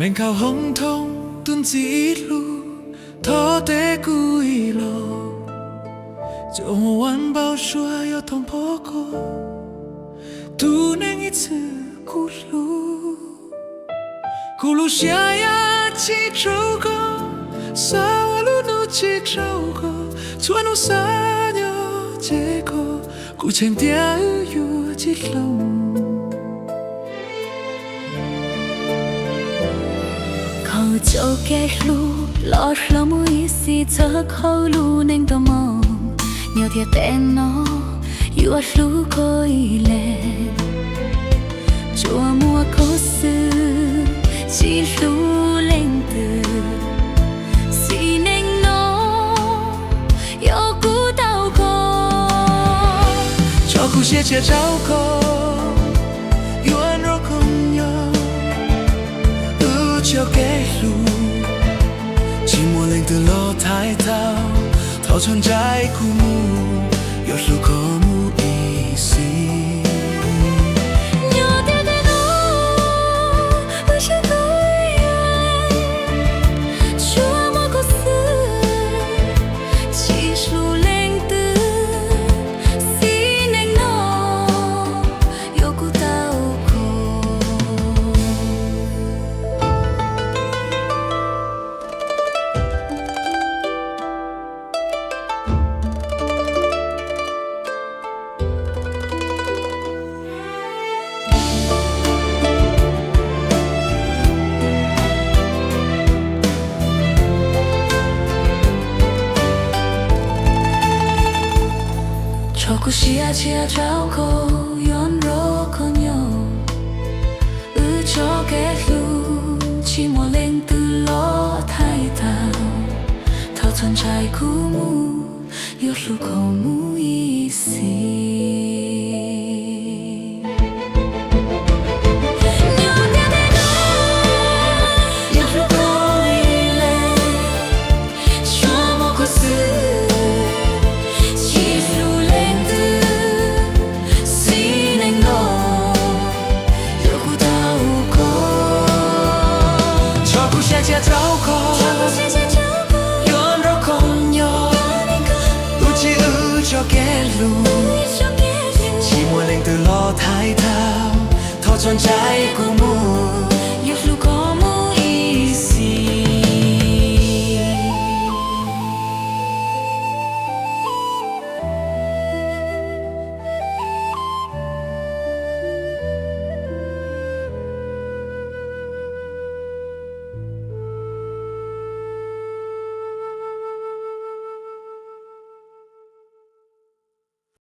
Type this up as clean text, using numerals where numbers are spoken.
面靠红通蹲自一路，头戴古一路，就我晚报说要通破过，都能一次咕噜，咕噜下呀几周个，撒我路努几周个，穿努撒鸟结果，古前点有几路。cho cái lu lo lo mũi xì thơ khâu lu nên tò mò nhiều thiệt tên nó yêu lu coi lên chùa mua cố sư chỉ lu lên từ xì nên nó yêu cũ đau khổ cho cũ sẽ chia trao khổ yêu anh rồi không nhớ cho cái路，寂寞冷的楼抬头，逃船在枯木，有路口木一息。cho cuộc chia chia trao cô yon ro con nhau cho cái lu chỉ mua lên từ lo thay thao thao chân trái cũ mu yêu lu cầu mu ý xì chia trao khổ, yon ro không nhau, chỉ cho cái lu, chỉ muốn lên từ lo thái thao, thao tròn trái của mu.